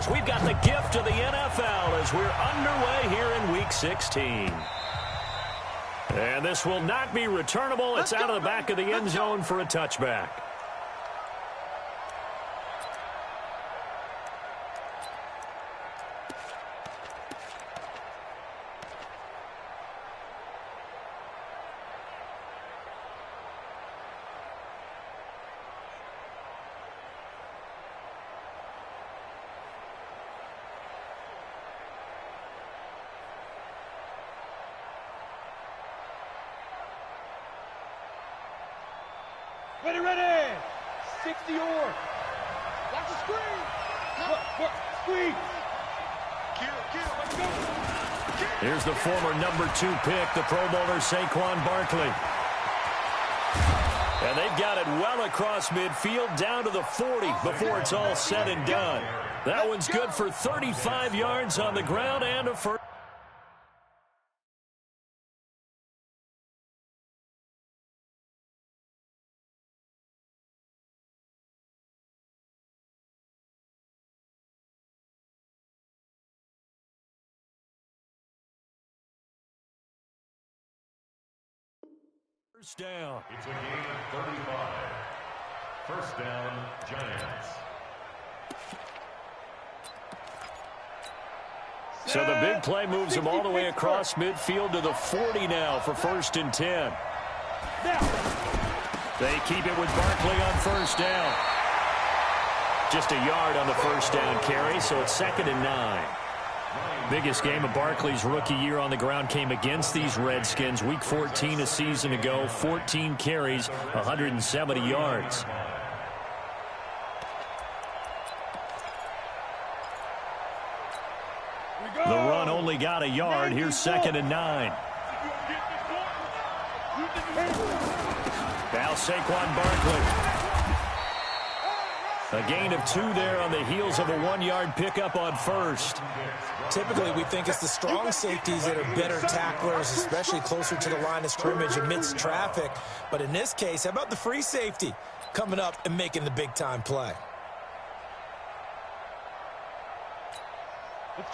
because we've got the gift of the NFL as we're underway here in Week 16. And this will not be returnable. It's out of the back of the end zone for a touchback. Ready. 60 or. Watch the screen. Screen. Let's go. Here's the former number 2 pick, the Pro Bowler Saquon Barkley. And they've got it well across midfield down to the 40 before it's all said and done. That one's good for 35 yards on the ground and a first. First down. It's a game of 35. First down, Giants. So the big play moves them all the way across midfield to the 40 now for 1st and 10. They keep it with Barkley on first down. Just a yard on the first down carry, so it's 2nd and 9. Biggest game of Barkley's rookie year on the ground came against these Redskins. Week 14 a season ago, 14 carries, 170 yards. The run only got a yard. Here's 2nd and 9. Now Saquon Barkley. A gain of 2 there on the heels of a 1-yard pickup on first. Typically, we think it's the strong safeties that are better tacklers, especially closer to the line of scrimmage amidst traffic. But in this case, how about the free safety coming up and making the big-time play?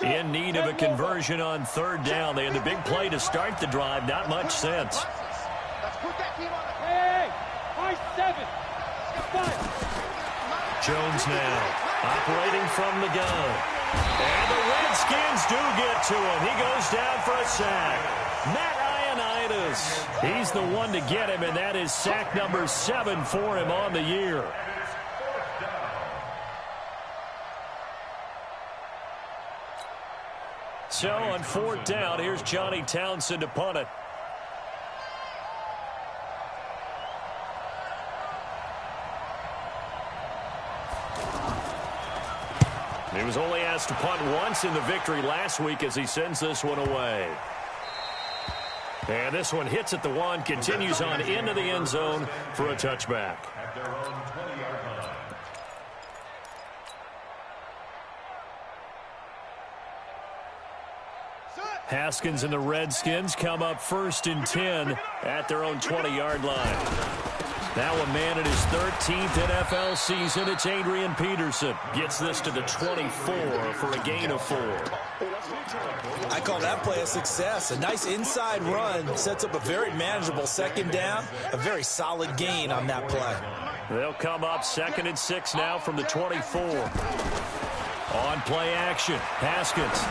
In need of a conversion on 3rd down. They had the big play to start the drive. Not much sense. Hey, 5-7. 5. Jones now operating from the gun. And the Redskins do get to him. He goes down for a sack. Matt Ioannidis. He's the one to get him, and that is sack number 7 for him on the year. So on 4th down, here's Johnny Townsend to punt it. He was only asked to punt once in the victory last week as he sends this one away. And this one hits at the 1, continues on into the end zone for a touchback. At their own 20-yard line. Haskins and the Redskins come up 1st and 10 at their own 20-yard line. Now a man in his 13th NFL season. It's Adrian Peterson. Gets this to the 24 for a gain of 4. I call that play a success. A nice inside run sets up a very manageable 2nd down. A very solid gain on that play. They'll come up 2nd and 6 now from the 24. On play action, Haskins.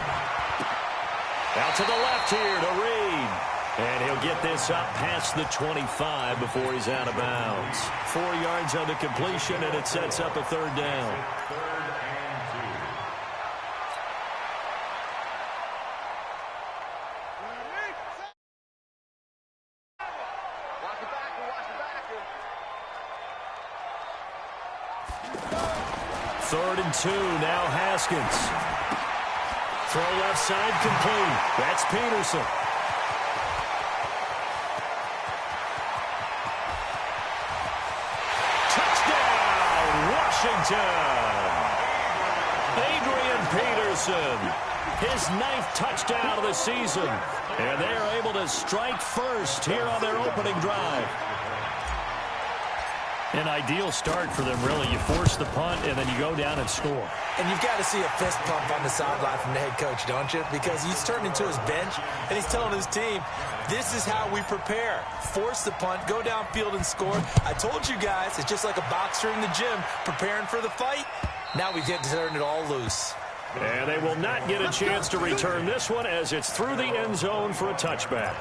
Out to the left here to Reed. And he'll get this up past the 25 before he's out of bounds. 4 yards on the completion, and it sets up a 3rd down. 3rd and 2. Third and 2, now Haskins. Throw left side complete. That's Peterson. Adrian Peterson, his 9th touchdown of the season. And they are able to strike first here on their opening drive. An ideal start for them, really. You force the punt, and then you go down and score. And you've got to see a fist pump on the sideline from the head coach, don't you? Because he's turned into his bench, and he's telling his team, this is how we prepare. Force the punt, go downfield and score. I told you guys, it's just like a boxer in the gym preparing for the fight. Now we get to turn it all loose. And they will not get a chance to return this one as it's through the end zone for a touchback.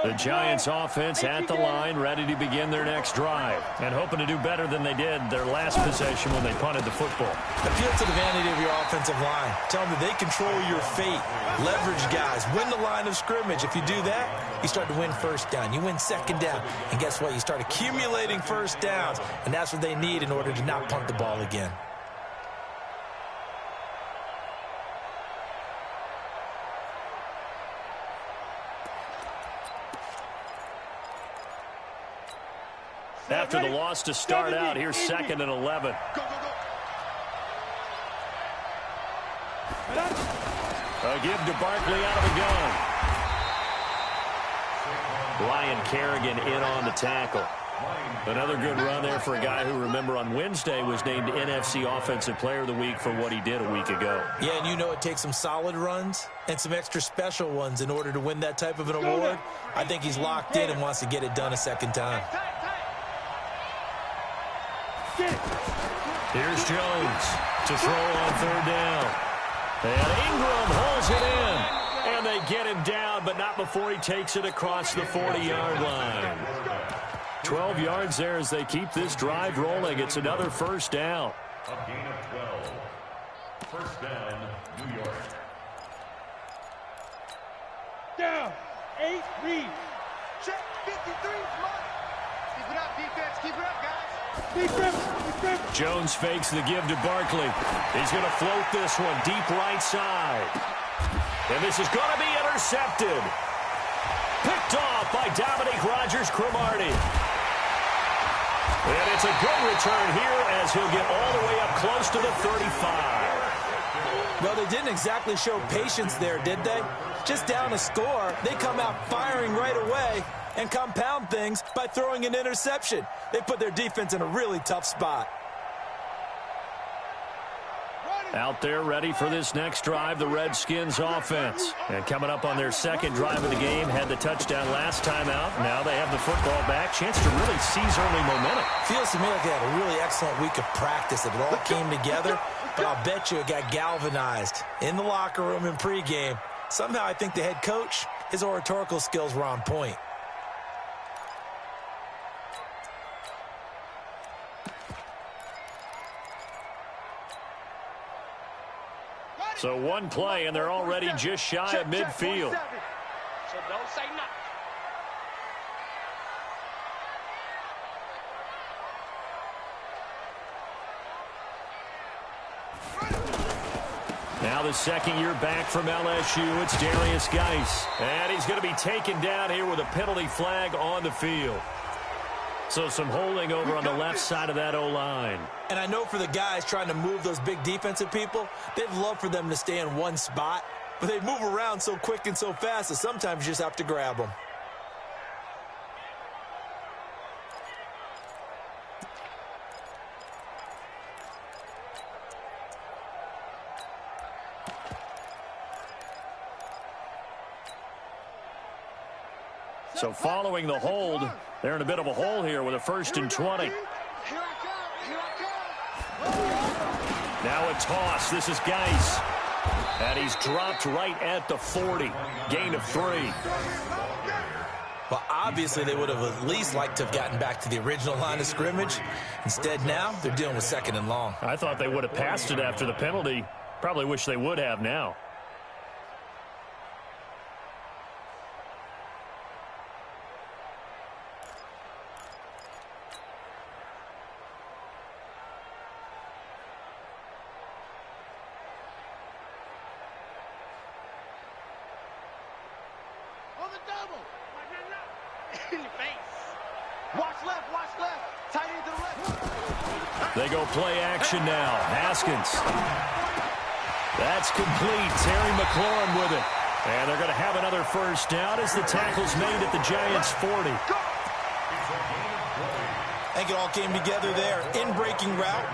The Giants offense at the line, ready to begin their next drive, and hoping to do better than they did their last possession when they punted the football. Appeal to the vanity of your offensive line. Tell them that they control your fate. Leverage guys. Win the line of scrimmage. If you do that, you start to win first down. You win second down. And guess what? You start accumulating first downs, and that's what they need in order to not punt the ball again. After the loss to start out, here's 2nd and 11. A give to Barkley out of the gun. Ryan Kerrigan in on the tackle. Another good run there for a guy who, remember, on Wednesday was named NFC Offensive Player of the Week for what he did a week ago. Yeah, and you know it takes some solid runs and some extra special ones in order to win that type of an award. I think he's locked in and wants to get it done a second time. Here's Jones to throw on 3rd down. And Ingram holds it in. And they get him down, but not before he takes it across the 40-yard line. 12 yards there as they keep this drive rolling. It's another first down. A gain of 12. First down, New York. Down. 8, read. Check 53. Come on. Keep it up, defense. Keep it up, guys. Jones fakes the give to Barkley. He's going to float this one deep right side. And this is going to be intercepted. Picked off by Dominique Rodgers-Cromartie. And it's a good return here as he'll get all the way up close to the 35. Well, they didn't exactly show patience there, did they? Just down a score, they come out firing right away and compound things by throwing an interception. They put their defense in a really tough spot. Out there ready for this next drive, the Redskins offense. And coming up on their second drive of the game, had the touchdown last time out. Now they have the football back. Chance to really seize early momentum. Feels to me like they had a really excellent week of practice. It all came together, but I'll bet you it got galvanized in the locker room in pregame. Somehow I think the head coach, his oratorical skills were on point. So one play, and they're already just shy of midfield. So don't say nothing. Now the second year back from LSU, it's Darius Geis. And he's going to be taken down here with a penalty flag on the field. So some holding over on the left side of that O-line. And I know for the guys trying to move those big defensive people, they'd love for them to stay in one spot. But they move around so quick and so fast that sometimes you just have to grab them. So following the hold, they're in a bit of a hole here with a 1st and 20. Here I come. Here I come. Now a toss. This is Geis. And he's dropped right at the 40. Gain of 3. Well, obviously they would have at least liked to have gotten back to the original line of scrimmage. Instead now, they're dealing with 2nd and long. I thought they would have passed it after the penalty. Probably wish they would have now. On the double. In your face. Watch left. Tight end to the left. They go play action now. Haskins. That's complete. Terry McLaurin with it. And they're going to have another first down as the tackle's made at the Giants' 40. I think it all came together there. In-breaking route,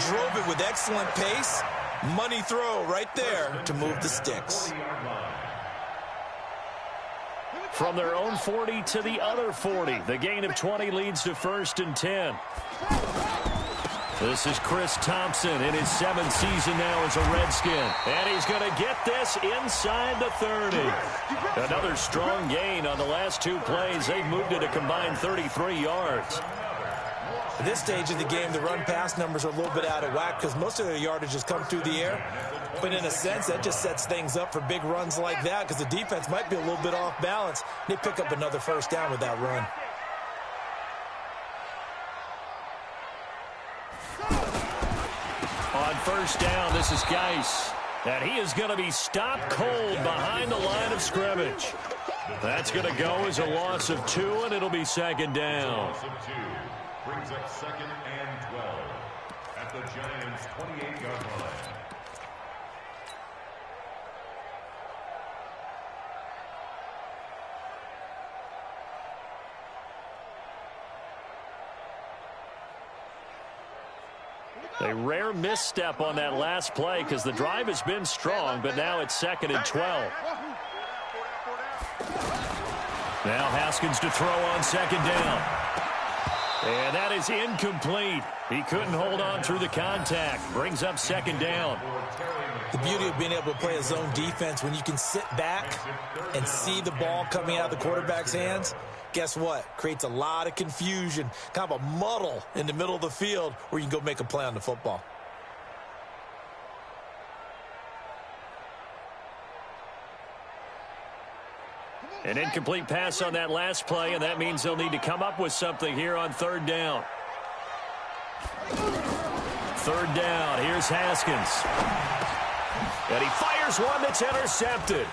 drove it with excellent pace. Money throw right there to move the sticks. From their own 40 to the other 40. The gain of 20 leads to 1st and 10. This is Chris Thompson in his 7th season now as a Redskin. And he's going to get this inside the 30. Another strong gain on the last 2 plays. They've moved it a combined 33 yards. At this stage of the game, the run-pass numbers are a little bit out of whack because most of their yardage has come through the air. But in a sense, that just sets things up for big runs like that because the defense might be a little bit off balance. They pick up another first down with that run. On first down, this is Geis. And he is going to be stopped cold behind the line of scrimmage. That's going to go as a loss of 2, and it'll be 2nd down. Loss of 2 brings up 2nd and 12 at the Giants' 28-yard line. A rare misstep on that last play because the drive has been strong, but now it's 2nd and 12. Now Haskins to throw on 2nd down. And that is incomplete. He couldn't hold on through the contact. Brings up 2nd down. The beauty of being able to play a zone defense when you can sit back and see the ball coming out of the quarterback's hands, guess what? Creates a lot of confusion, kind of a muddle in the middle of the field where you can go make a play on the football. An incomplete pass on that last play, and that means they'll need to come up with something here on 3rd down. 3rd down, here's Haskins. And he fires one that's intercepted.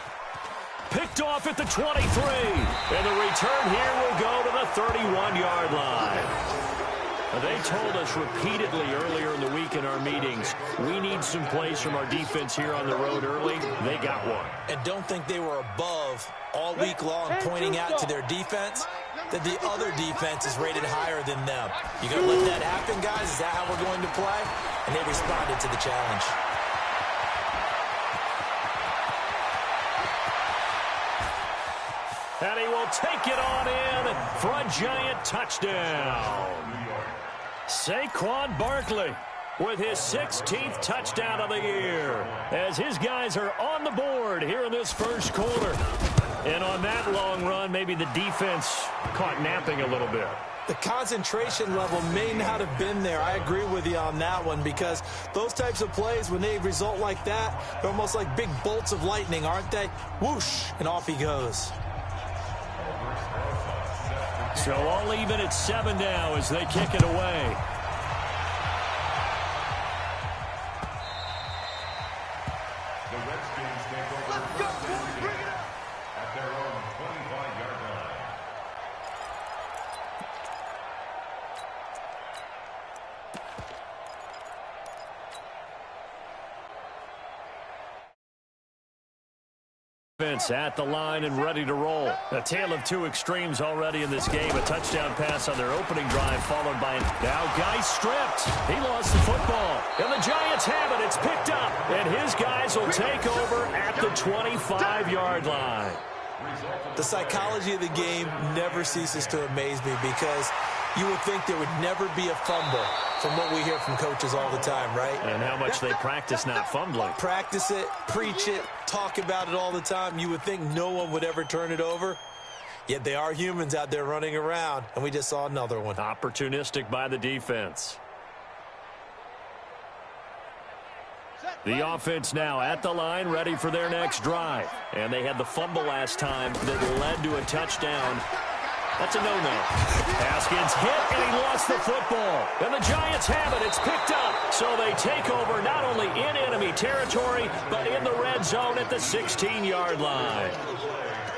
Picked off at the 23. And the return here will go to the 31-yard line. They told us repeatedly earlier in the week in our meetings, we need some plays from our defense here on the road early. They got one. And don't think they were above all week long pointing out to their defense that the other defense is rated higher than them. You going to let that happen, guys? Is that how we're going to play? And they responded to the challenge. And he will take it on in for a Giant touchdown. Saquon Barkley with his 16th touchdown of the year as his guys are on the board here in this first quarter. And on that long run, maybe the defense caught napping a little bit. The concentration level may not have been there. I agree with you on that one because those types of plays, when they result like that, they're almost like big bolts of lightning, aren't they? Whoosh, and off he goes. So all even at 7 now as they kick it away. The Redskins take over first and 10 at their own 25-yard line. At the line and ready to roll. A tale of 2 extremes already in this game. A touchdown pass on their opening drive followed by now Geis stripped. He lost the football. And the Giants have it. It's picked up. And his guys will take over at the 25-yard line. The psychology of the game never ceases to amaze me because you would think there would never be a fumble from what we hear from coaches all the time, right? And how much they practice not fumbling. Practice it, preach it, talk about it all the time. You would think no one would ever turn it over. Yet they are humans out there running around, and we just saw another one. Opportunistic by the defense. The offense now at the line, ready for their next drive. And they had the fumble last time that led to a touchdown. That's a no-no. Haskins hit, and he lost the football. And the Giants have it. It's picked up. So they take over not only in enemy territory, but in the red zone at the 16-yard line.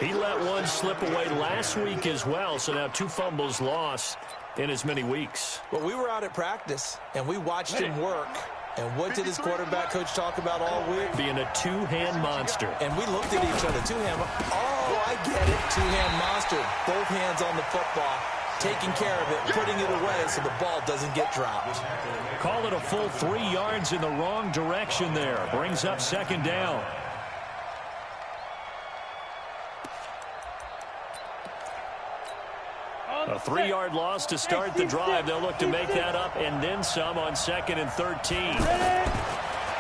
He let one slip away last week as well, so now 2 fumbles lost in as many weeks. Well, we were out at practice, and we watched him work. And what did his quarterback coach talk about all week? Being a two-hand monster. And we looked at each other. Two-hand. Oh, I get it. Two-hand monster. Both hands on the football, taking care of it, putting it away so the ball doesn't get dropped. Call it a full 3 yards in the wrong direction there. Brings up 2nd down. A 3-yard loss to start the drive. They'll look to make that up and then some on 2nd and 13.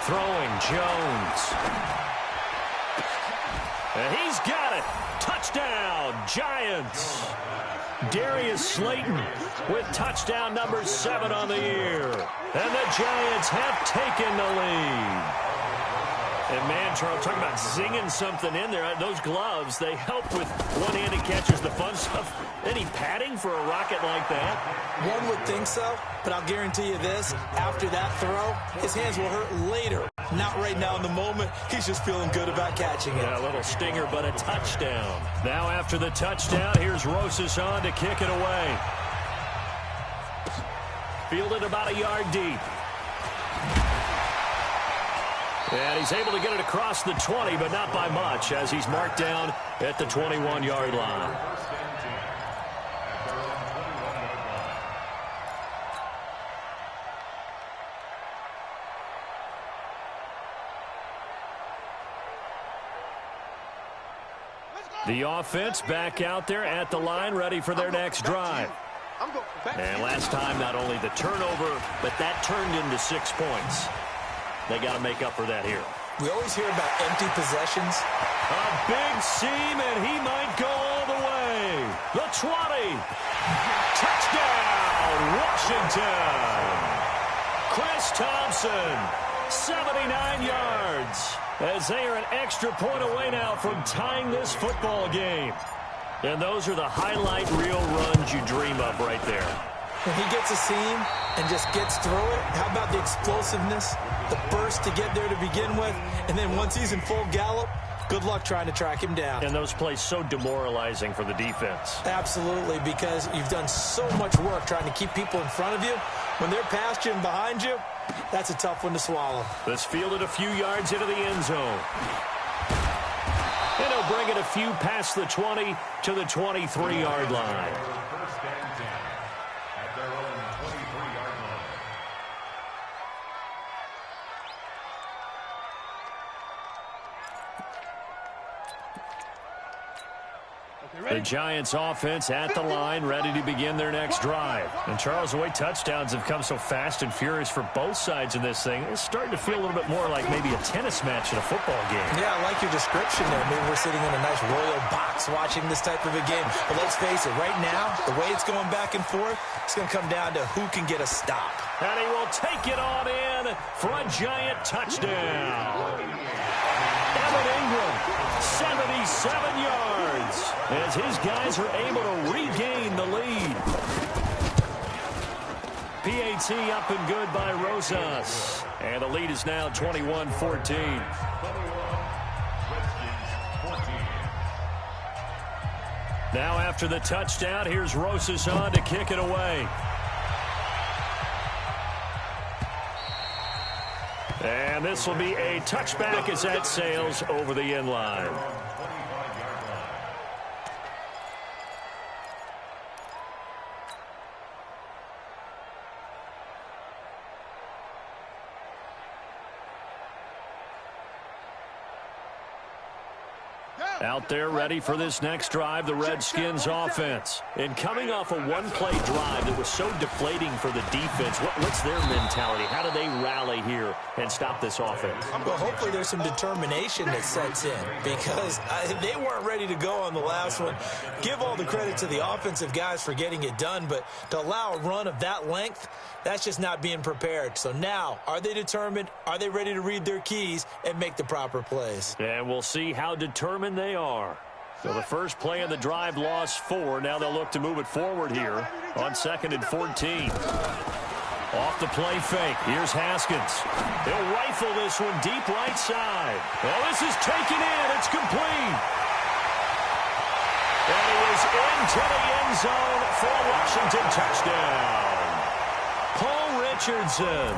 Throwing Jones. And he's got it. Touchdown, Giants. Darius Slayton with touchdown number 7 on the year. And the Giants have taken the lead. And, man, Charles, talking about zinging something in there. Those gloves, they help with one-handed catches, the fun stuff. Any padding for a rocket like that? One would think so, but I'll guarantee you this. After that throw, his hands will hurt later. Not right now in the moment. He's just feeling good about catching it. Yeah, a little stinger, but a touchdown. Now after the touchdown, here's Rosas on to kick it away. Fielded about a yard deep. And he's able to get it across the 20, but not by much, as he's marked down at the 21-yard line. The offense back out there at the line, ready for their next drive. And last time, not only the turnover, but that turned into 6 points. They got to make up for that here. We always hear about empty possessions. A big seam, and he might go all the way. The 20. Touchdown, Washington. Chris Thompson, 79 yards. As they are an extra point away now from tying this football game. And those are the highlight reel runs you dream of right there. When he gets a seam and just gets through it, how about the explosiveness, the burst to get there to begin with, and then once he's in full gallop, good luck trying to track him down. And those plays so demoralizing for the defense. Absolutely, because you've done so much work trying to keep people in front of you. When they're past you and behind you, that's a tough one to swallow. This fielded a few yards into the end zone. And he'll bring it a few past the 20 to the 23-yard line. First and 10 at their own 23-yard line. The Giants offense at the line, ready to begin their next drive. And Charles, the way touchdowns have come so fast and furious for both sides in this thing, it's starting to feel a little bit more like maybe a tennis match in a football game. Yeah, I like your description there. Maybe we're sitting in a nice royal box watching this type of a game. But let's face it, right now, the way it's going back and forth, it's going to come down to who can get a stop. And he will take it on in for a Giant touchdown. Evan Ingram, 77 yards, as his guys are able to regain the lead. PAT up and good by Rosas. And the lead is now 21-14. Now after the touchdown, here's Rosas on to kick it away. And this will be a touchback as that sails over the end line. Out there ready for this next drive, the Redskins offense. And coming off a one-play drive that was so deflating for the defense, what's their mentality? How do they rally here and stop this offense? Well, hopefully there's some determination that sets in because they weren't ready to go on the last one. Give all the credit to the offensive guys for getting it done, but to allow a run of that length, that's just not being prepared. So now, are they determined? Are they ready to read their keys and make the proper plays? And we'll see how determined they are. So the first play of the drive lost 4. Now they'll look to move it forward here on 2nd and 14. Off the play fake. Here's Haskins. He'll rifle this one deep right side. Well, this is taken in. It's complete. And he is into the end zone for a Washington touchdown. Paul Richardson,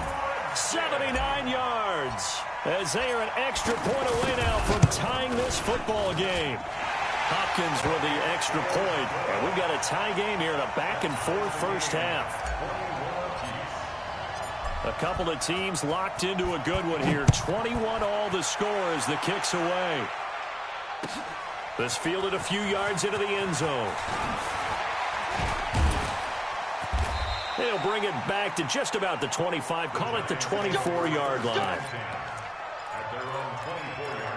79 yards, as they are an extra point away now from tying this football game. Hopkins with the extra point, and we've got a tie game here in a back-and-forth first half. A couple of teams locked into a good one here. 21-all the score as the kick's away. This fielded a few yards into the end zone. They'll bring it back to just about the 25. Call it the 24-yard line. At their own 24-yard line.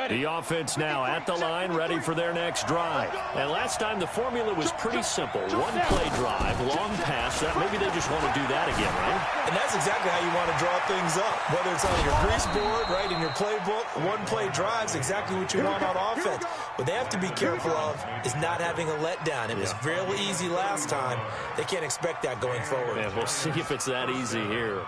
The offense now at the line, ready for their next drive. And last time the formula was pretty simple. One-play drive, long pass. Maybe they just want to do that again, right? And that's exactly how you want to draw things up. Whether it's on your grease board, right, in your playbook, one-play drive's exactly what you want on offense. What they have to be careful of is not having a letdown. It was real easy last time. They can't expect that going forward. Yeah, we'll see if it's that easy here.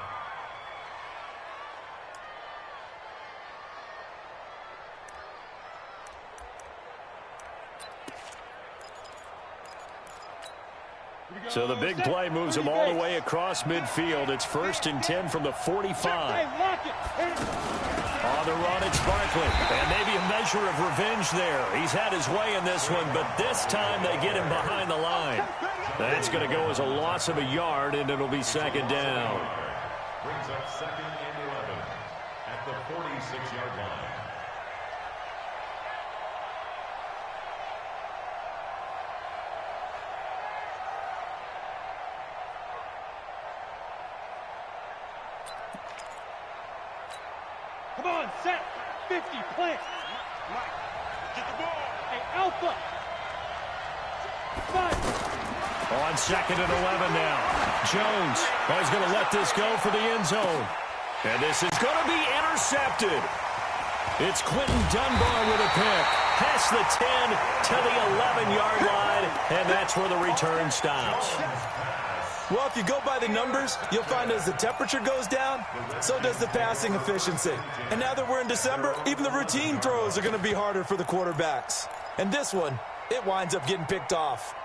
So the big play moves them all the way across midfield. It's 1st and 10 from the 45. On the run, it's Barkley. And maybe a measure of revenge there. He's had his way in this one, but this time they get him behind the line. That's going to go as a loss of a yard, and it'll be 2nd down. Brings up 2nd and 11 at the 46-yard line. Come on, set. 50, plant. Mike, get the ball. Hey, Alpha. 5. On 2nd and 11 now. Jones is going to let this go for the end zone. And this is going to be intercepted. It's Quentin Dunbar with a pick. Past the 10 to the 11-yard line, and that's where the return stops. Well, if you go by the numbers, you'll find as the temperature goes down, so does the passing efficiency. And now that we're in December, even the routine throws are going to be harder for the quarterbacks. And this one, it winds up getting picked off.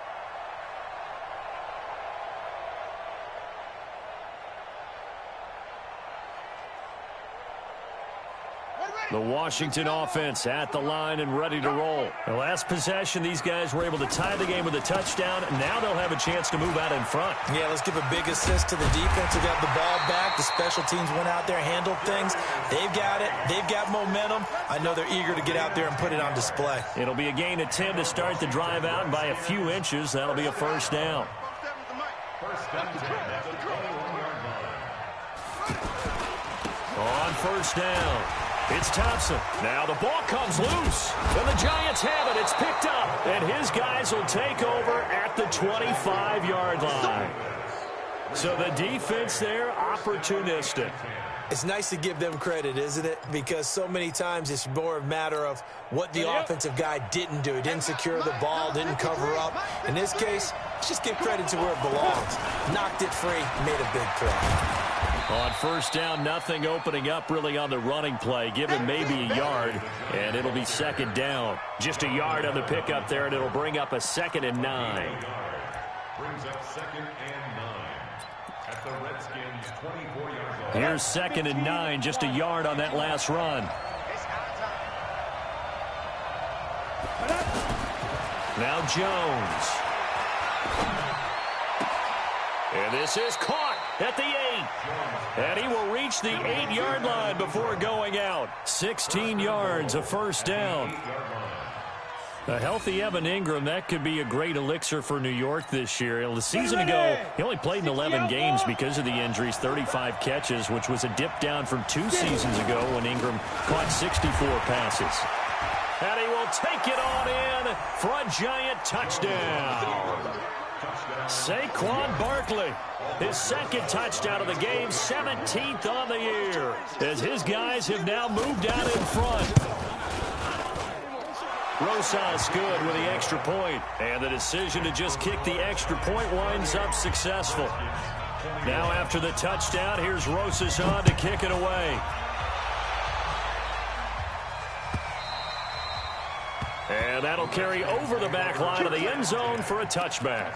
The Washington offense at the line and ready to roll. The last possession, these guys were able to tie the game with a touchdown. Now they'll have a chance to move out in front. Yeah, let's give a big assist to the defense who got the ball back. The special teams went out there, handled things. They've got it. They've got momentum. I know they're eager to get out there and put it on display. It'll be a gain of 10 to start the drive out, and by a few inches, that'll be a 1st down. 1st and 10 at the 21-yard line. On 1st down, it's Thompson. Now the ball comes loose, and the Giants have it. It's picked up, and his guys will take over at the 25-yard line. So the defense there, opportunistic. It's nice to give them credit, isn't it? Because so many times it's more a matter of what the offensive guy didn't do. He didn't secure the ball, didn't cover up. In this case, let's just give credit to where it belongs. Knocked it free, made a big play. On 1st down, nothing opening up really on the running play. Give him maybe a yard, and it'll be 2nd down. Just a yard on the pickup there, and it'll bring up a 2nd and 9. Brings up 2nd and 9 at the Redskins' 24-yard line. Here's 2nd and 9, just a yard on that last run. Now Jones. And this is caught at the 8. And he will reach the 8-yard line before going out. 16 yards, a 1st down. A healthy Evan Ingram, that could be a great elixir for New York this year. The season ago, he only played in 11 games because of the injuries, 35 catches, which was a dip down from 2 seasons ago when Ingram caught 64 passes. And he will take it on in for a Giant touchdown. Saquon Barkley, his 2nd touchdown of the game, 17th on the year, as his guys have now moved out in front. Rosas good with the extra point. And the decision to just kick the extra point winds up successful. Now after the touchdown, here's Rosas on to kick it away. And that'll carry over the back line of the end zone for a touchback.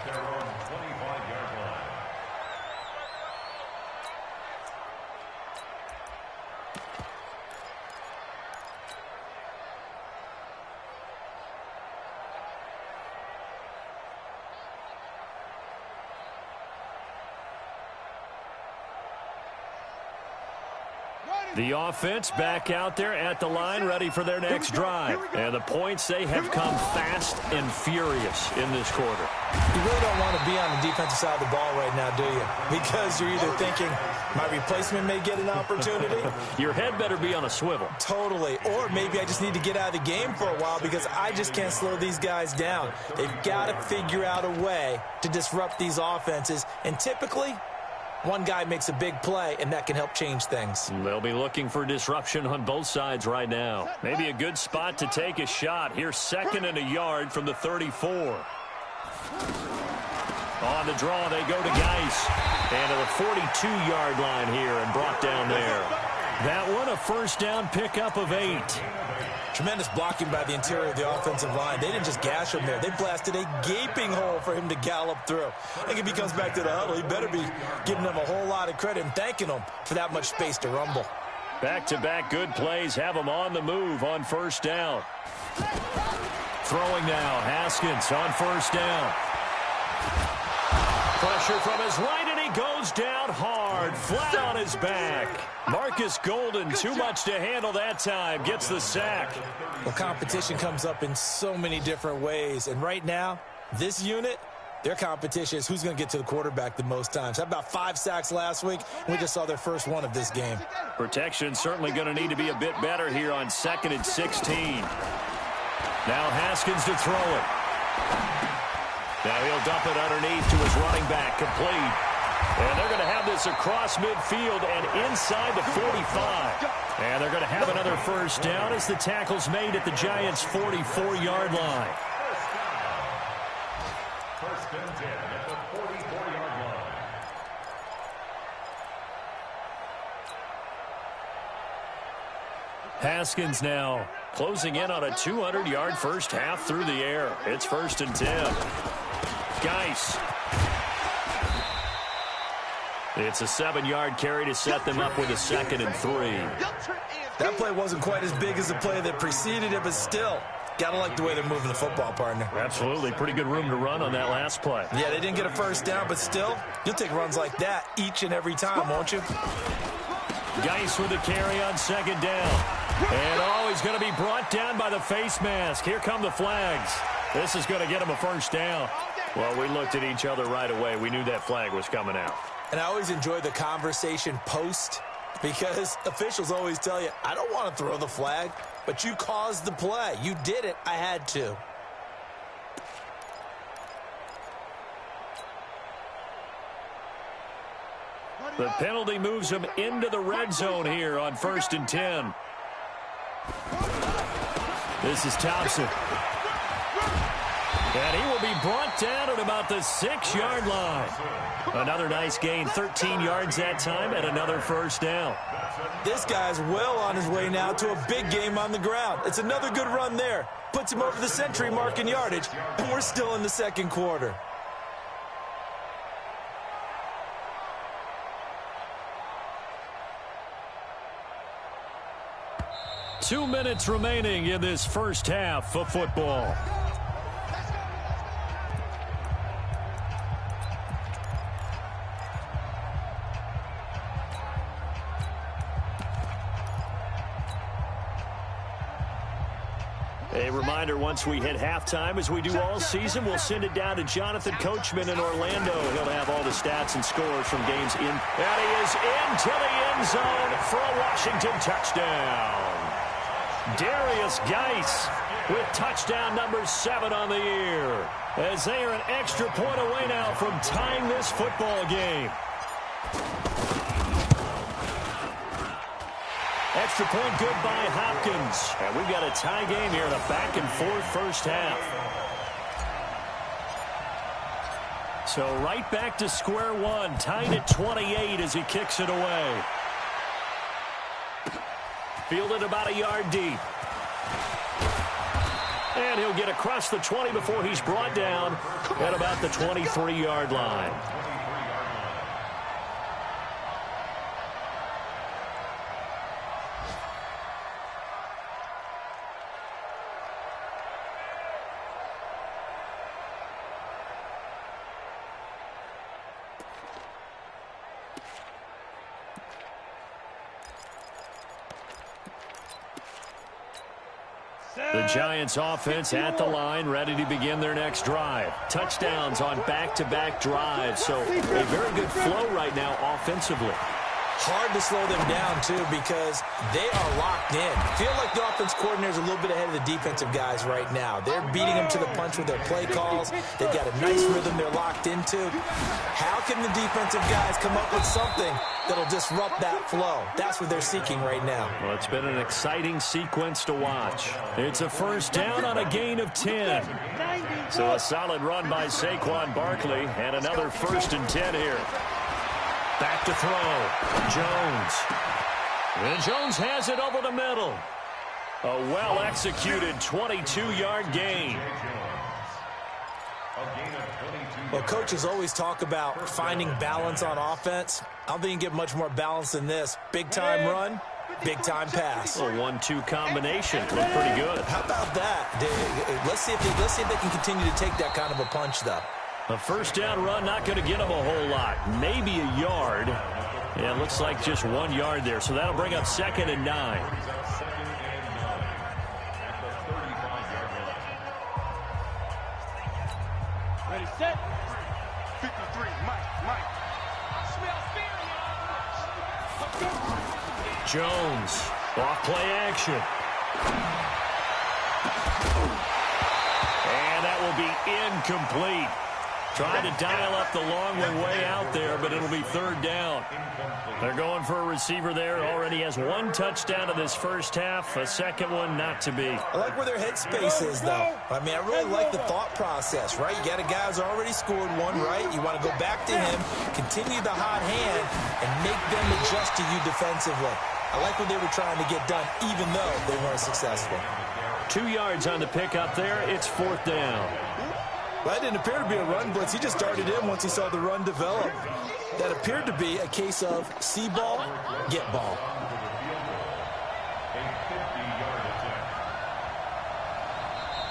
The offense back out there at the line, ready for their next drive. And the points, they have come fast and furious in this quarter. You really don't want to be on the defensive side of the ball right now, do you? Because you're either thinking, my replacement may get an opportunity. Your head better be on a swivel. Totally. Or maybe I just need to get out of the game for a while because I just can't slow these guys down. They've got to figure out a way to disrupt these offenses. And typically, one guy makes a big play, and that can help change things. They'll be looking for disruption on both sides right now. Maybe a good spot to take a shot. Here's 2nd and a yard from the 34. On the draw, they go to Geis. And to the 42-yard line here and brought down there. That one, a first down pickup of 8. Tremendous blocking by the interior of the offensive line. They didn't just gash him there. They blasted a gaping hole for him to gallop through. I think if he comes back to the huddle, he better be giving them a whole lot of credit and thanking them for that much space to rumble. Back-to-back good plays have them on the move on first down. Throwing now, Haskins on first down. Pressure from his right, and he goes down hard, flat on his back. Marcus Golden, too much to handle that time, gets the sack. Well, competition comes up in so many different ways, and right now, this unit, their competition is who's going to get to the quarterback the most times. How about 5 sacks last week, and we just saw their first one of this game. Protection certainly going to need to be a bit better here on 2nd and 16. Now Haskins to throw it. Now he'll dump it underneath to his running back, complete. And they're going to have this across midfield and inside the 45. And they're going to have another first down as the tackle's made at the Giants' 44-yard line. First and 10 at the 44-yard line. Haskins now closing in on a 200-yard first half through the air. It's 1st and 10. Geis. It's a 7-yard carry to set them up with a 2nd and 3. That play wasn't quite as big as the play that preceded it, but still, gotta like the way they're moving the football, partner. Absolutely. Pretty good room to run on that last play. Yeah, they didn't get a first down, but still, you'll take runs like that each and every time, won't you? Geis with a carry on 2nd down. And, he's going to be brought down by the face mask. Here come the flags. This is going to get him a first down. Well, we looked at each other right away. We knew that flag was coming out. And I always enjoy the conversation post because officials always tell you, I don't want to throw the flag, but you caused the play. You did it. I had to. The penalty moves him into the red zone here on 1st and 10. This is Thompson. And he will be brought down at about the 6-yard line. Another nice gain, 13 yards that time, and another first down. This guy's well on his way now to a big game on the ground. It's another good run there. Puts him over the century mark in yardage, and we're still in the second quarter. Two minutes remaining in this first half of football. A reminder, once we hit halftime, as we do all season, we'll send it down to Jonathan Coachman in Orlando. He'll have all the stats and scores from games in. And he is into the end zone for a Washington touchdown. Darius Geis with touchdown number 7 on the year, as they are an extra point away now from tying this football game. Extra point good by Hopkins. And we've got a tie game here in a back-and-forth first half. So right back to square one, tied at 28 as he kicks it away. Fielded about a yard deep. And he'll get across the 20 before he's brought down at about the 23-yard line. The Giants offense at the line, ready to begin their next drive. Touchdowns on back-to-back drives, so a very good flow right now offensively. Hard to slow them down, too, because they are locked in. Feel like the offense coordinator is a little bit ahead of the defensive guys right now. They're beating them to the punch with their play calls. They've got a nice rhythm they're locked into. How can the defensive guys come up with something that'll disrupt that flow? That's what they're seeking right now. Well, it's been an exciting sequence to watch. It's a first down on a gain of 10. So a solid run by Saquon Barkley, and another 1st and 10 here. Back to throw. Jones. And Jones has it over the middle. A well-executed 22-yard gain. Well, coaches always talk about finding balance on offense. I don't think you can get much more balance than this. Big-time run, big-time pass. A 1-2 combination. Looked pretty good. How about that? Let's see if they can continue to take that kind of a punch, though. A first down run, not going to get him a whole lot. Maybe a yard. Yeah, it looks like just 1 yard there. So that'll bring up 2nd and 9. Ready, set. 53, Mike. Jones, off play action. And that will be incomplete. Trying to dial up the long way out there, but it'll be 3rd down. They're going for a receiver there. Already has 1 touchdown in this first half. A second one not to be. I like where their headspace is, though. I mean, I really like the thought process, right? You got a guy who's already scored 1, right? You want to go back to him, continue the hot hand, and make them adjust to you defensively. I like what they were trying to get done, even though they weren't successful. 2 yards on the pickup there. It's 4th down. Well, that didn't appear to be a run blitz. He just darted in once he saw the run develop. That appeared to be a case of see ball, get ball.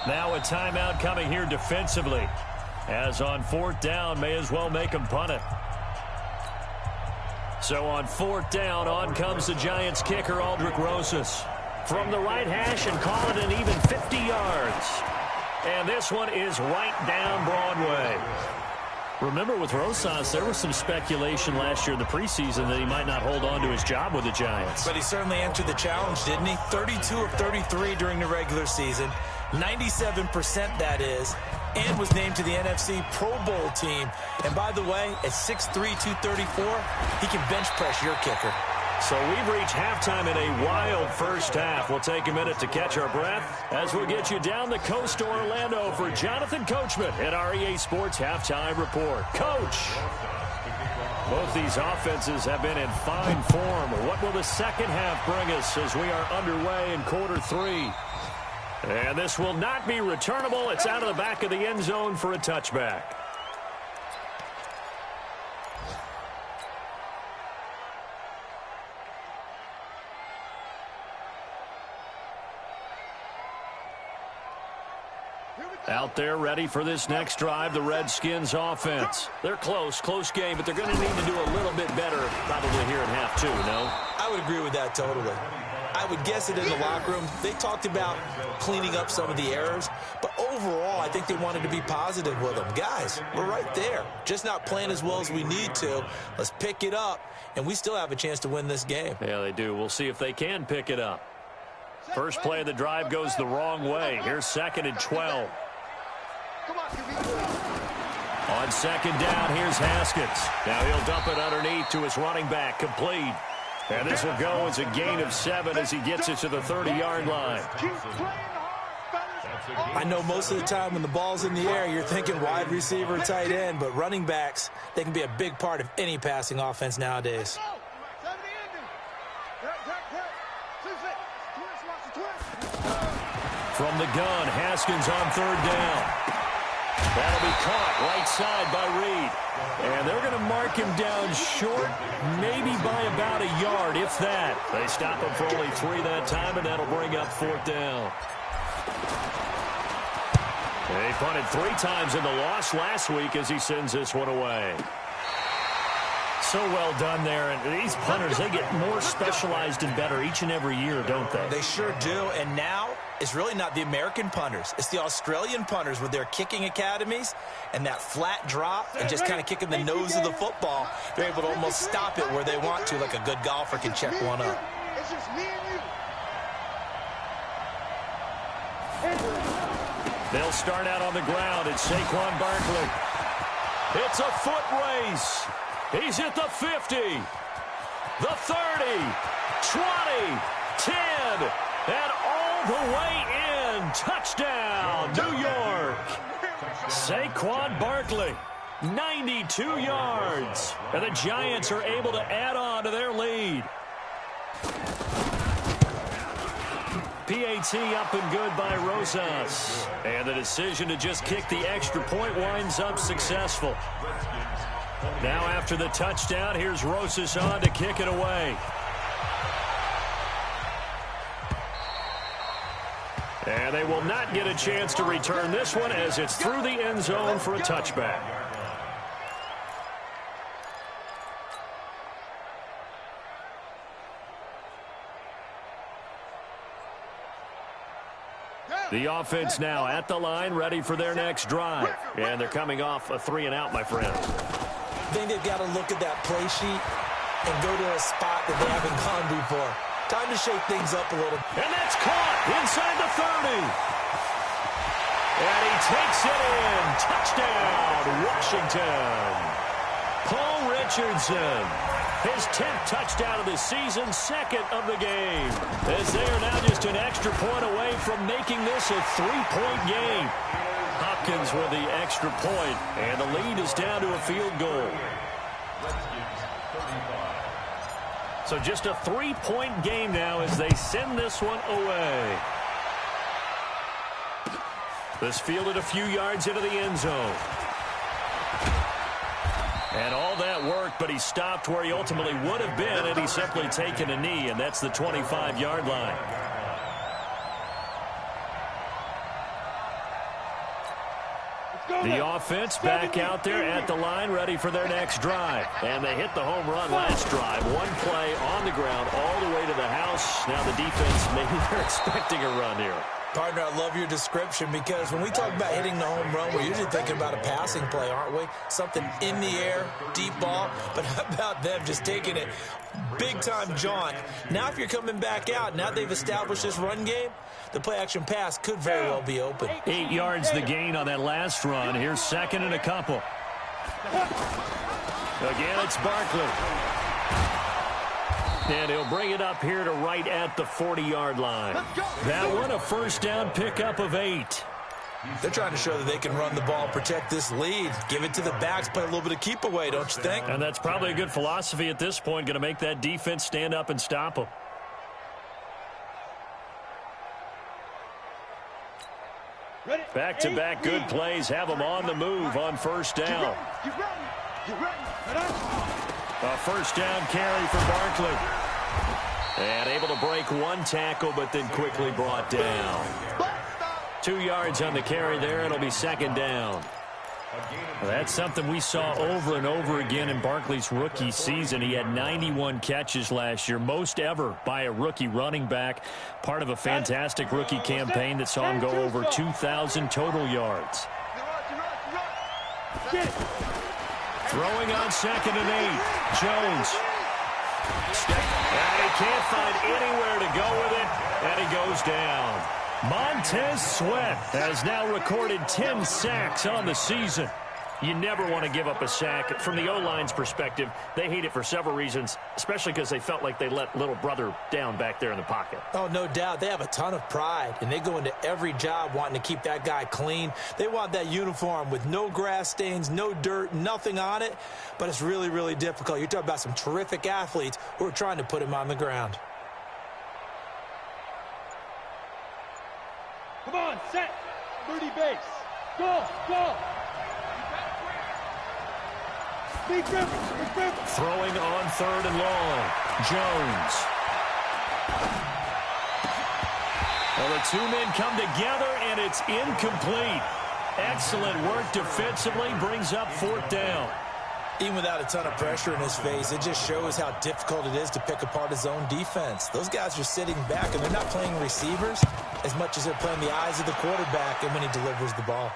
Now a timeout coming here defensively. As on 4th down, may as well make him punt it. So on 4th down, on comes the Giants kicker, Aldrick Rosas. From the right hash and call it an even 50 yards. And this one is right down Broadway. Remember, with Rosas, there was some speculation last year in the preseason that he might not hold on to his job with the Giants. But he certainly answered the challenge, didn't he? 32 of 33 during the regular season. 97% that is. And was named to the NFC Pro Bowl team. And by the way, at 6'3", 234, he can bench press your kicker. So we've reached halftime in a wild first half. We'll take a minute to catch our breath as we'll get you down the coast to Orlando for Jonathan Coachman at our EA Sports Halftime Report. Coach! Both these offenses have been in fine form. What will the second half bring us as we are underway in quarter 3? And this will not be returnable. It's out of the back of the end zone for a touchback. Out there ready for this next drive, the Redskins offense. They're close game, but they're going to need to do a little bit better probably here in half 2, no? I would agree with that totally. I would guess it in the locker room. They talked about cleaning up some of the errors, but overall, I think they wanted to be positive with them. Guys, we're right there. Just not playing as well as we need to. Let's pick it up, and we still have a chance to win this game. Yeah, they do. We'll see if they can pick it up. First play of the drive goes the wrong way. Here's 2nd and 12. On 2nd down, here's Haskins. Now he'll dump it underneath to his running back, complete. And this will go as a gain of 7 as he gets it to the 30-yard line. Keep playing hard, fellas. I know most of the time when the ball's in the air, you're thinking wide receiver, tight end, but running backs, they can be a big part of any passing offense nowadays. From the gun, Haskins on 3rd down. That'll be caught right side by Reed. And they're going to mark him down short, maybe by about a yard, if that. They stop him for only 3 that time, and that'll bring up 4th down. They punted 3 times in the loss last week as he sends this one away. So well done there. And these punters, they get more specialized and better each and every year, don't they? They sure do. And now it's really not the American punters. It's the Australian punters with their kicking academies and that flat drop and just kind of kicking the nose of the football. They're able to almost stop it where they want to, like a good golfer can check one up. It's just me and you. They'll start out on the ground. It's Saquon Barkley. It's a foot race. He's at the 50, the 30, 20, 10, and all the way in. Touchdown, New York. Saquon Barkley, 92 yards. And the Giants are able to add on to their lead. PAT up and good by Rosas. And the decision to just kick the extra point winds up successful. Now after the touchdown, here's Rosas on to kick it away. And they will not get a chance to return this one as it's through the end zone for a touchback. The offense now at the line, ready for their next drive. And they're coming off a 3-and-out, my friend. I think they've got to look at that play sheet and go to a spot that they haven't gone before. Time to shake things up a little. And that's caught inside the 30. And he takes it in. Touchdown, Washington. Paul Richardson. His 10th touchdown of the season, 2nd of the game. As they are now just an extra point away from making this a 3-point game. Hopkins with the extra point, and the lead is down to a field goal. So just a 3-point game now as they send this one away. This fielded a few yards into the end zone. And all that worked, but he stopped where he ultimately would have been had he simply taken a knee, and that's the 25-yard line. The offense back out there at the line, ready for their next drive. And they hit the home run last drive. One play on the ground all the way to the house. Now the defense, maybe they're expecting a run here. Partner, I love your description because when we talk about hitting the home run, we're usually thinking about a passing play, aren't we? Something in the air, deep ball. But how about them just taking it big-time jaunt? Now if you're coming back out, now they've established this run game, the play-action pass could very well be open. 8 yards the gain on that last run. Here's 2nd and a couple. Again, it's Barkley. And he'll bring it up here to right at the 40-yard line. That one, a 1st down pickup of 8. They're trying to show that they can run the ball, protect this lead, give it to the backs, play a little bit of keep away, don't you think? And that's probably a good philosophy at this point, going to make that defense stand up and stop them. Back-to-back good plays have them on the move on 1st down. A 1st down carry for Barkley. And able to break one tackle, but then quickly brought down. 2 yards on the carry there. It'll be 2nd down. Well, that's something we saw over and over again in Barkley's rookie season. He had 91 catches last year, most ever by a rookie running back. Part of a fantastic rookie campaign that saw him go over 2,000 total yards. Throwing on 2nd and 8. Jones. And he can't find anywhere to go with it, and he goes down. Montez Sweat has now recorded 10 sacks on the season. You never want to give up a sack. From the O-line's perspective, they hate it for several reasons, especially because they felt like they let little brother down back there in the pocket. Oh, no doubt. They have a ton of pride, and they go into every job wanting to keep that guy clean. They want that uniform with no grass stains, no dirt, nothing on it, but it's really, really difficult. You're talking about some terrific athletes who are trying to put him on the ground. Come on, set. 30 base. Go, go. Throwing on 3rd and long. Jones. Well, the two men come together, and it's incomplete. Excellent work defensively, brings up 4th down. Even without a ton of pressure in his face, it just shows how difficult it is to pick apart his own defense. Those guys are sitting back, and they're not playing receivers as much as they're playing the eyes of the quarterback and when he delivers the ball.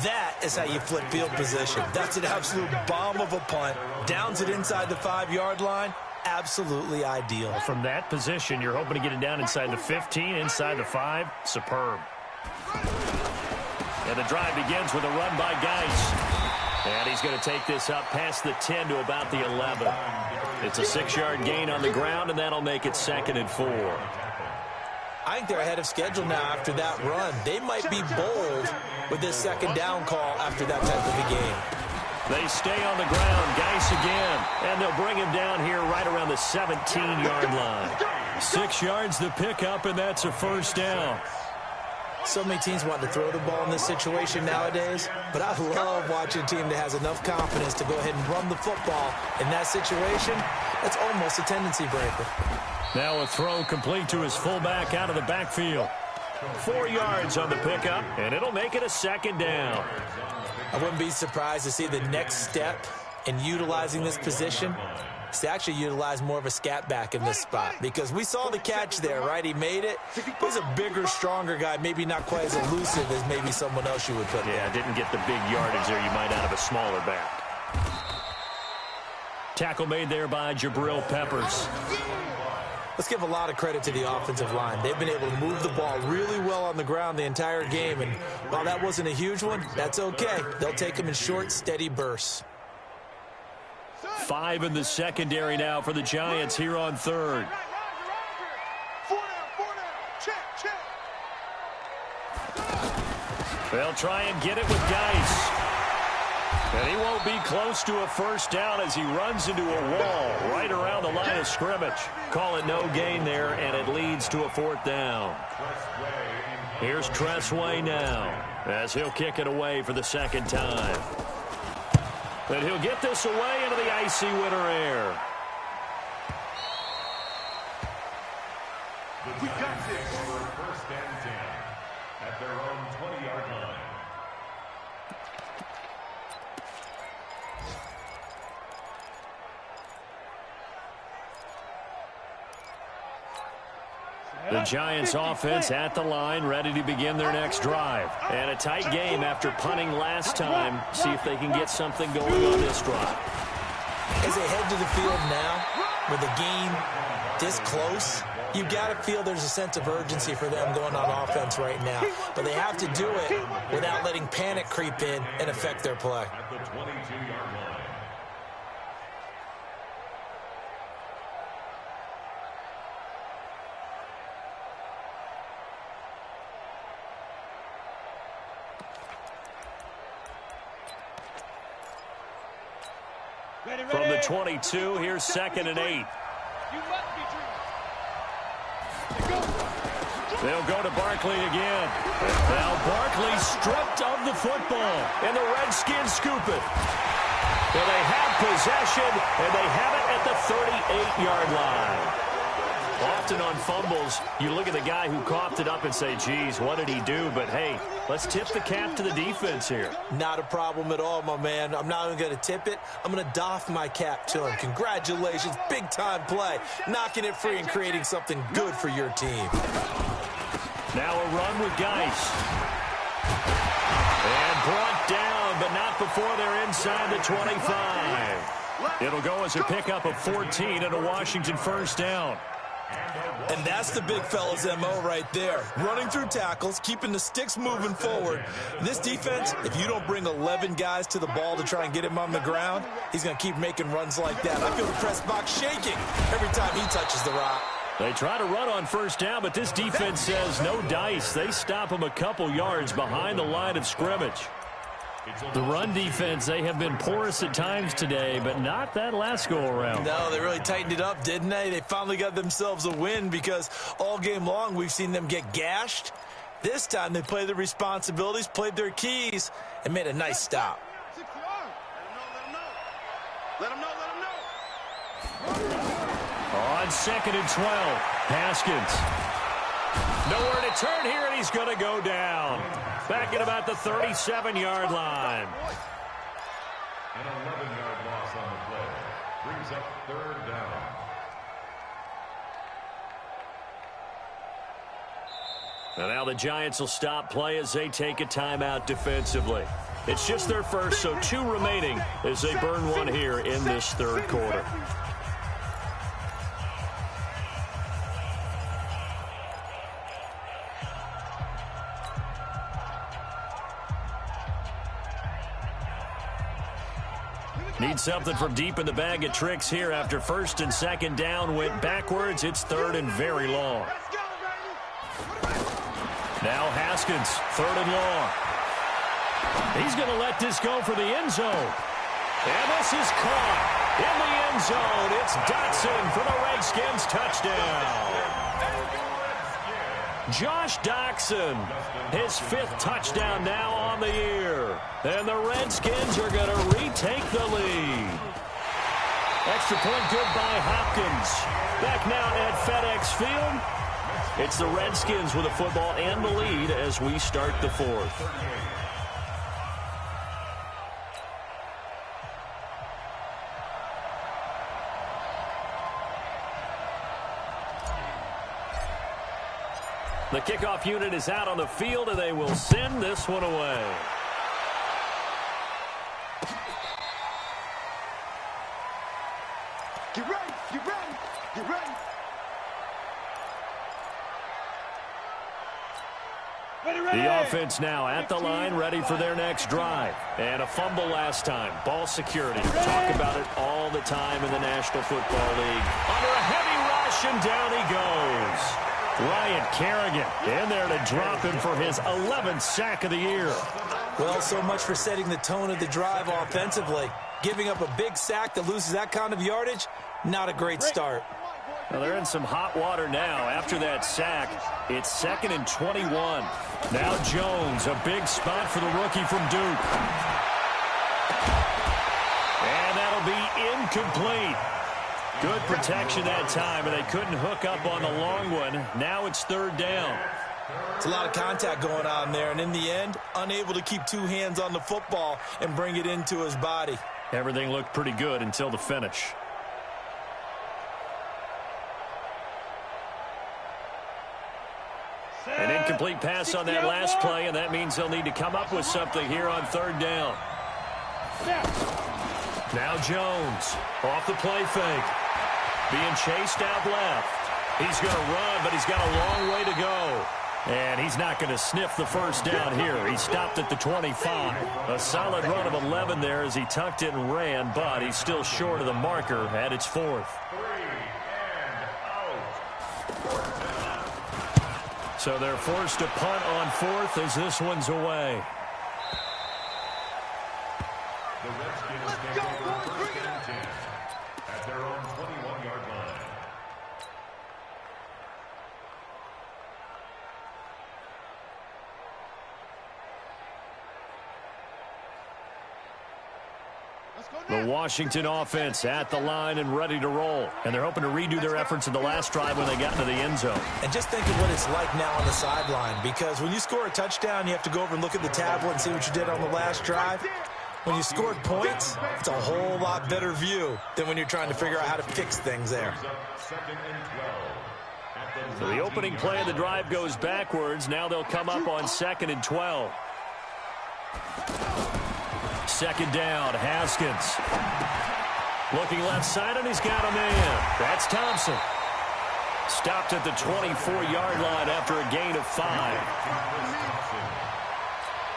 That is how you flip field position. That's an absolute bomb of a punt. Downs it inside the 5-yard line. Absolutely ideal. From that position, you're hoping to get it down inside the 15, inside the 5. Superb. And the drive begins with a run by Geis. And he's going to take this up past the 10 to about the 11. It's a 6-yard gain on the ground, and that'll make it 2nd and 4. I think they're ahead of schedule now after that run. They might be bold with this 2nd down call after that type of a game. They stay on the ground. Geis again. And they'll bring him down here right around the 17-yard line. 6 yards the pickup, and that's a 1st down. So many teams want to throw the ball in this situation nowadays, but I love watching a team that has enough confidence to go ahead and run the football. In that situation, that's almost a tendency breaker. Now a throw complete to his fullback out of the backfield. 4 yards on the pickup, and it'll make it a 2nd down. I wouldn't be surprised to see the next step in utilizing this position is to actually utilize more of a scat back in this spot, because we saw the catch there, right? He made it. He's a bigger, stronger guy, maybe not quite as elusive as maybe someone else you would put there. Yeah, didn't get the big yardage there you might out of a smaller back. Tackle made there by Jabril Peppers. Let's give a lot of credit to the offensive line. They've been able to move the ball really well on the ground the entire game, and while that wasn't a huge one, that's okay. They'll take them in short, steady bursts. 5 in the secondary now for the Giants here on 3rd. 4 down. Check. They'll try and get it with Geis. And he won't be close to a 1st down as he runs into a wall right around the line of scrimmage. Call it no gain there, and it leads to a 4th down. Here's Tressway now as he'll kick it away for the 2nd time. And he'll get this away into the icy winter air. We got this. 1st and 10 at their own 20-yard line. The Giants offense at the line, ready to begin their next drive. And a tight game after punting last time. See if they can get something going on this drive. As they head to the field now, with the game this close, you got to feel there's a sense of urgency for them going on offense right now. But they have to do it without letting panic creep in and affect their play. At the 22-yard line. From the 22, here's 2nd and 8. They'll go to Barkley again. Now Barkley stripped of the football, and the Redskins scoop it. And they have possession, and they have it at the 38-yard line. Often on fumbles, you look at the guy who coughed it up and say, geez, what did he do? But, hey, let's tip the cap to the defense here. Not a problem at all, my man. I'm not even going to tip it. I'm going to doff my cap to him. Congratulations. Big-time play. Knocking it free and creating something good for your team. Now a run with Geis. And brought down, but not before they're inside the 25. It'll go as a pickup of 14 and a Washington 1st down. And that's the big fella's MO right there. Running through tackles, keeping the sticks moving forward. This defense, if you don't bring 11 guys to the ball to try and get him on the ground, he's going to keep making runs like that. I feel the press box shaking every time he touches the rock. They try to run on first down, but this defense says no dice. They stop him a couple yards behind the line of scrimmage. The run defense, they have been porous at times today, but not that last go-around. No, they really tightened it up, didn't they? They finally got themselves a win because all game long we've seen them get gashed. This time they played their responsibilities, played their keys, and made a nice stop. Let him know. On 2nd and 12, Haskins. Nowhere to turn here, and he's going to go down. Back at about the 37-yard line. An 11-yard loss on the play. Brings up 3rd down. And now the Giants will stop play as they take a timeout defensively. It's just their first, so 2 remaining as they burn one here in this 3rd quarter. Need something from deep in the bag of tricks here after 1st and 2nd down went backwards. It's 3rd and very long. Now Haskins, 3rd and long. He's going to let this go for the end zone. And this is caught in the end zone. It's Dotson for the Redskins touchdown. Josh Dotson, his 5th touchdown now on the year. And the Redskins are going to retake the lead. Extra point good by Hopkins. Back now at FedEx Field. It's the Redskins with the football and the lead as we start the 4th. The kickoff unit is out on the field, and they will send this one away. Get ready. The offense now at the line, ready for their next drive. And a fumble last time. Ball security. Talk about it all the time in the National Football League. Under a heavy rush, and down he goes. Ryan Kerrigan in there to drop him for his 11th sack of the year. Well, so much for setting the tone of the drive offensively. Giving up a big sack that loses that kind of yardage, not a great start. Well, they're in some hot water now. After that sack, it's 2nd and 21. Now Jones, a big spot for the rookie from Duke. And that'll be incomplete. Good protection that time, and they couldn't hook up on the long one. Now it's 3rd down. It's a lot of contact going on there, and in the end, unable to keep 2 hands on the football and bring it into his body. Everything looked pretty good until the finish. An incomplete pass on that last play, and that means they'll need to come up with something here on 3rd down. Now Jones, off the play fake. Being chased out left. He's going to run, but he's got a long way to go. And he's not going to sniff the 1st down here. He stopped at the 25. A solid run of 11 there as he tucked it and ran, but he's still short of the marker at its 4th. So they're forced to punt on 4th as this one's away. The Redskins take over 1st and 10 at their own 21-yard line. The Washington offense at the line and ready to roll. And they're hoping to redo their efforts in the last drive when they got into the end zone. And just think of what it's like now on the sideline, because when you score a touchdown, you have to go over and look at the tablet and see what you did on the last drive. When you scored points, it's a whole lot better view than when you're trying to figure out how to fix things there. So the opening play of the drive goes backwards. Now they'll come up on 2nd and 12. 2nd down, Haskins. Looking left side, and he's got a man. That's Thompson. Stopped at the 24-yard line after a gain of 5.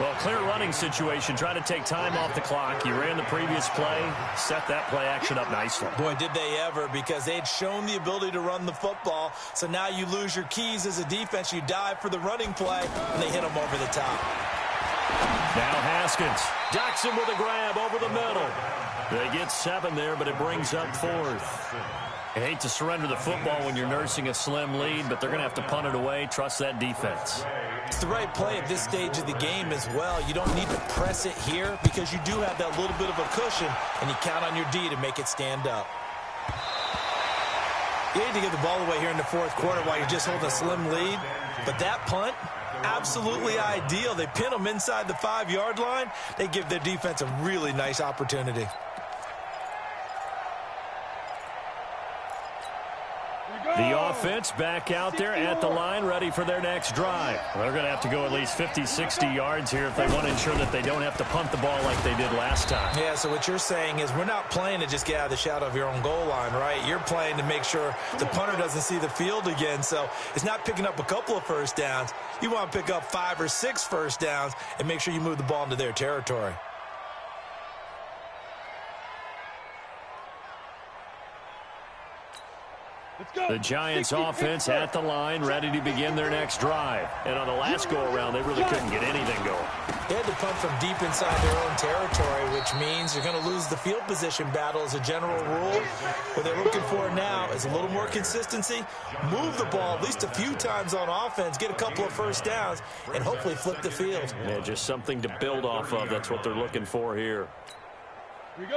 Well, clear running situation. Try to take time off the clock. You ran the previous play, set that play action up nicely. Boy, did they ever, because they had shown the ability to run the football. So now you lose your keys as a defense. You dive for the running play, and they hit them over the top. Now Haskins. Jackson with a grab over the middle. They get 7 there, but it brings up 4th. I hate to surrender the football when you're nursing a slim lead, but they're going to have to punt it away. Trust that defense. It's the right play at this stage of the game as well. You don't need to press it here because you do have that little bit of a cushion, and you count on your D to make it stand up. You hate to give the ball away here in the 4th quarter while you're just holding a slim lead, but that punt, absolutely ideal. They pin them inside the 5-yard line. They give their defense a really nice opportunity. The offense back out there at the line, ready for their next drive. They're going to have to go at least 50, 60 yards here if they want to ensure that they don't have to punt the ball like they did last time. Yeah, so what you're saying is we're not playing to just get out of the shadow of your own goal line, right? You're playing to make sure the punter doesn't see the field again. So it's not picking up a couple of first downs. You want to pick up 5 or 6 first downs and make sure you move the ball into their territory. The Giants offense at the line, ready to begin their next drive. And on the last go-around, they really couldn't get anything going. They had to punt from deep inside their own territory, which means you're going to lose the field position battle as a general rule. What they're looking for now is a little more consistency, move the ball at least a few times on offense, get a couple of first downs, and hopefully flip the field. Yeah, just something to build off of. That's what they're looking for here.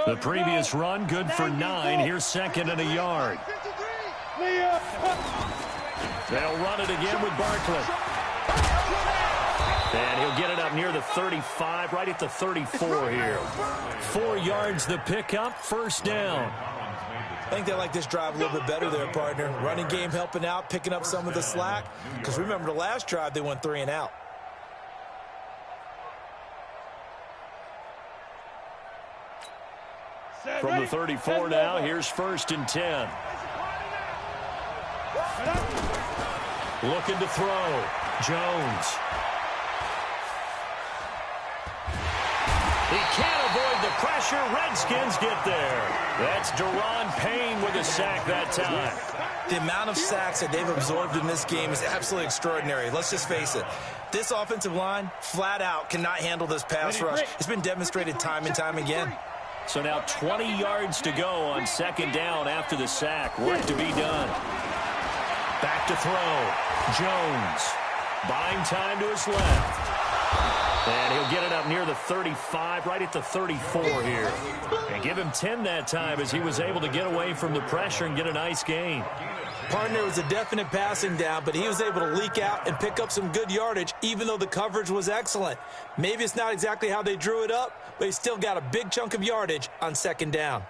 The previous run, good for 9. Here's 2nd and a yard. They'll run it again with Barkley. And he'll get it up near the 35, right at the 34 here. 4 yards the pickup, first down. I think they like this drive a little bit better there, partner. Running game helping out, picking up some of the slack. Because remember the last drive, they went 3 and out. From the 34 now, here's 1st and 10. Looking to throw. Jones. He can't avoid the pressure. Redskins get there. That's Daron Payne with a sack that time. The amount of sacks that they've absorbed in this game is absolutely extraordinary. Let's just face it. This offensive line, flat out, cannot handle this pass rush. It's been demonstrated time and time again. So now 20 yards to go on 2nd down after the sack. Work to be done. Back to throw. Jones. Buying time to his left. And he'll get it up near the 35, right at the 34 here. And give him 10 that time as he was able to get away from the pressure and get a nice gain. Partner was a definite passing down, but he was able to leak out and pick up some good yardage, even though the coverage was excellent. Maybe it's not exactly how they drew it up, but he still got a big chunk of yardage on 2nd down.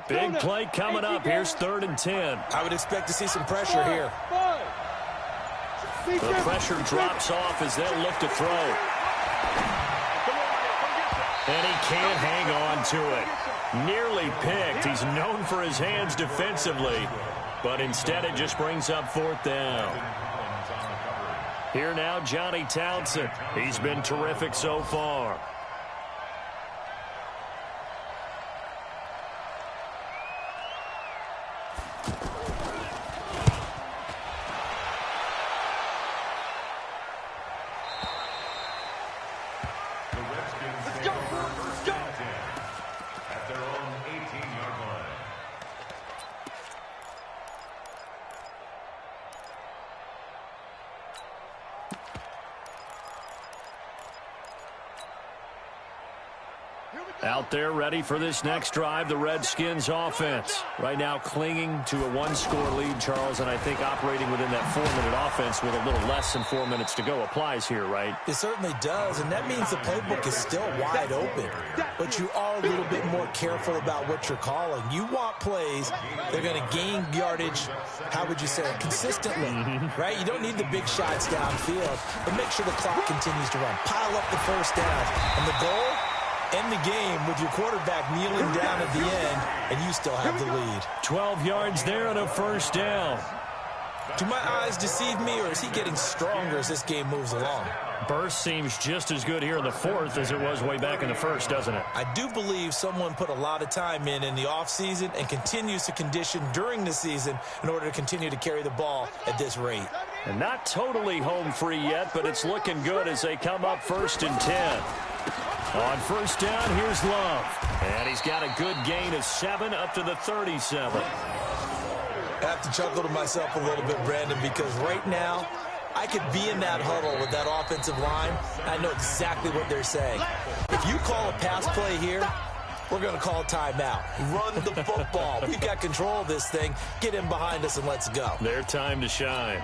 Big play coming up. Here's 3rd and 10. I would expect to see some pressure here. The pressure drops off as they'll look to throw. And he can't hang on to it. Nearly picked. He's known for his hands defensively, but instead it just brings up 4th down. Here now, Johnny Townsend. He's been terrific so far. Out there ready for this next drive, the Redskins offense. Right now clinging to a one-score lead, Charles, and I think operating within that 4-minute offense with a little less than 4 minutes to go applies here, right? It certainly does, and that means the playbook is still wide open. But you are a little bit more careful about what you're calling. You want plays that are going to gain yardage, how would you say it, consistently, right? You don't need the big shots downfield, but make sure the clock continues to run. Pile up the first down, and the goal? End the game with your quarterback kneeling down at the end, and you still have the lead. 12 yards there and a first down. Do my eyes deceive me, or is he getting stronger as this game moves along? Burst seems just as good here in the fourth as it was way back in the first, doesn't it? I do believe someone put a lot of time in the offseason and continues to condition during the season in order to continue to carry the ball at this rate. And not totally home free yet, but it's looking good as they come up 1st and 10. On first down, here's Love. And he's got a good gain of 7 up to the 37. I have to chuckle to myself a little bit, Brandon, because right now I could be in that huddle with that offensive line. I know exactly what they're saying. If you call a pass play here, we're going to call a timeout. Run the football. We've got control of this thing. Get in behind us and let's go. Their time to shine.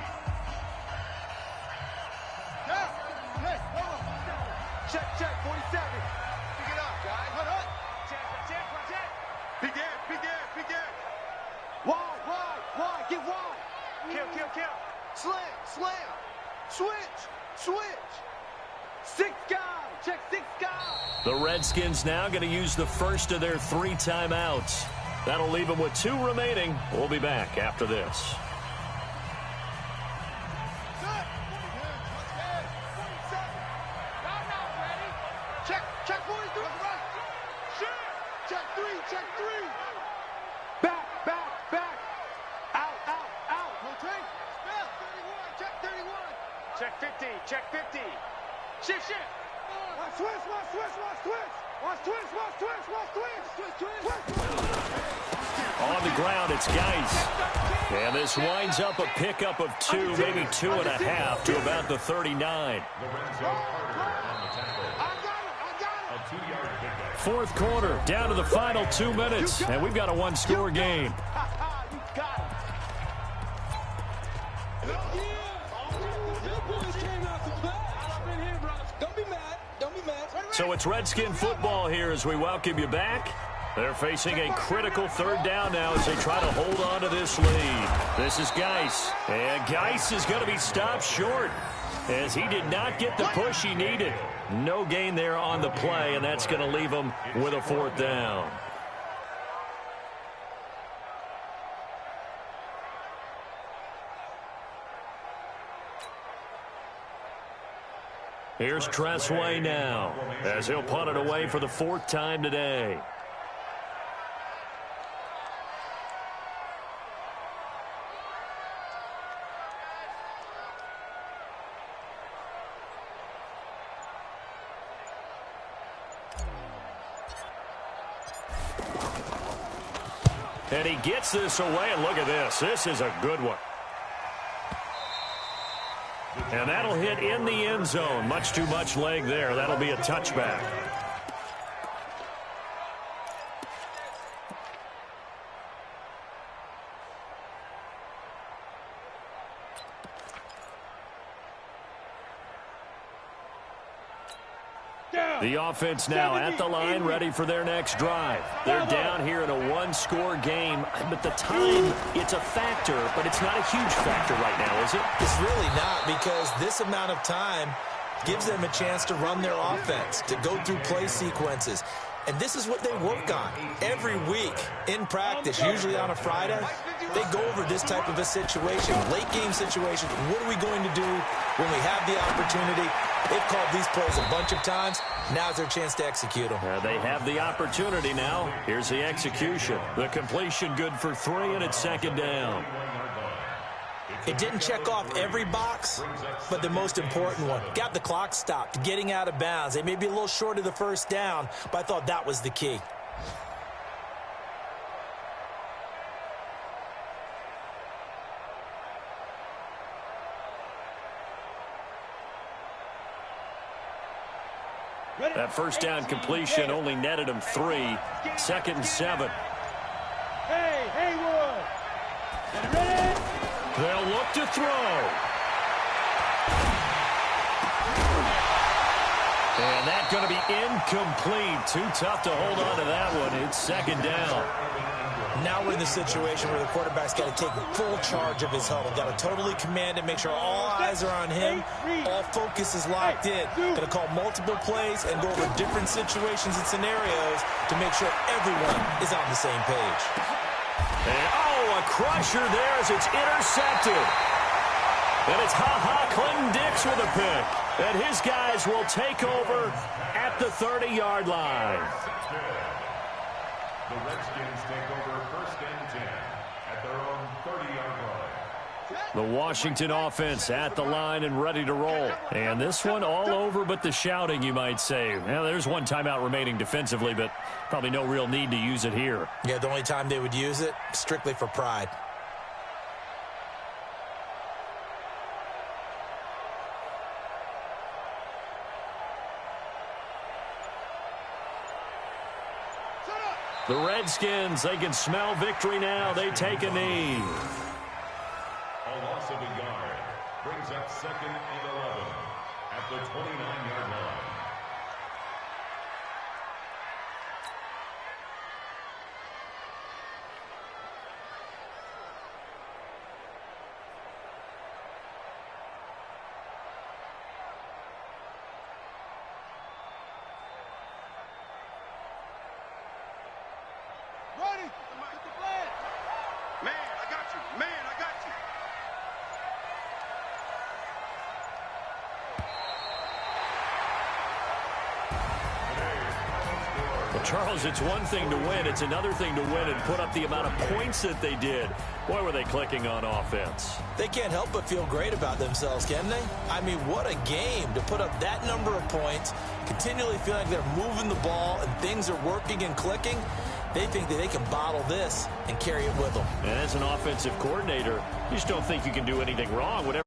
Check, 47. Pick it up, guys. Check. Begin. Wide. Get wide. Kill. Slam. Switch. 6 guys. Check 6 guys. The Redskins now going to use the first of their 3 timeouts. That'll leave them with 2 remaining. We'll be back after this. Check 43. Check 3. Back. Out. Rotate. Spell. 31. Check 31. Check 50. Shift. Watch twist. On the ground, it's Geis. And this winds up a pickup of 2, maybe 2.5 to about the 39. Fourth quarter, down to the final 2 minutes, and we've got a 1-score game. So it's Redskin football here as we welcome you back. They're facing a critical 3rd down now as they try to hold on to this lead. This is Geis, and Geis is going to be stopped short as he did not get the push he needed. No gain there on the play, and that's going to leave him with a 4th down. Here's Tressway now as he'll punt it away for the 4th time today. And he gets this away, and look at this. This is a good one. And that'll hit in the end zone. Much too much leg there. That'll be a touchback. The offense now at the line, ready for their next drive. They're down here in a 1-score game, but the time, it's a factor, but it's not a huge factor right now, is it? It's really not, because this amount of time gives them a chance to run their offense, to go through play sequences. And this is what they work on every week in practice, usually on a Friday. They go over this type of a situation, late game situation. What are we going to do when we have the opportunity? They've called these plays a bunch of times. Now's their chance to execute them. They have the opportunity now. Here's the execution. The completion good for 3, and it's 2nd down. It didn't check off every box, but the most important one. Got the clock stopped, getting out of bounds. They may be a little short of the 1st down, but I thought that was the key. That first down completion only netted him 3. 2nd and 7. Hey, Haywood. Ready? They'll look to throw. And that's going to be incomplete. Too tough to hold on to that one. It's 2nd down. Now we're in the situation where the quarterback's got to take full charge of his huddle. Got to totally command it, make sure all eyes are on him. All focus is locked in. Going to call multiple plays and go over different situations and scenarios to make sure everyone is on the same page. And, a crusher there as it's intercepted. And it's Clinton-Dix with a pick. And his guys will take over at the 30-yard line. The Redskins take over 1st and 10 at their own 30-yard line. The Washington offense at the line and ready to roll. And this one all over but the shouting, you might say. Well, there's one timeout remaining defensively, but probably no real need to use it here. Yeah, the only time they would use it, strictly for pride. The Redskins, they can smell victory now. They take a knee. A loss of a yard brings up 2nd and 11 at the 29-yard line. Ready? Get the flag. Man, I got you. Man, I got you. Well, Charles, it's one thing to win. It's another thing to win and put up the amount of points that they did. Boy, were they clicking on offense. They can't help but feel great about themselves, can they? I mean, what a game to put up that number of points, continually feel like they're moving the ball and things are working and clicking. They think that they can bottle this and carry it with them. And as an offensive coordinator, you just don't think you can do anything wrong. Whatever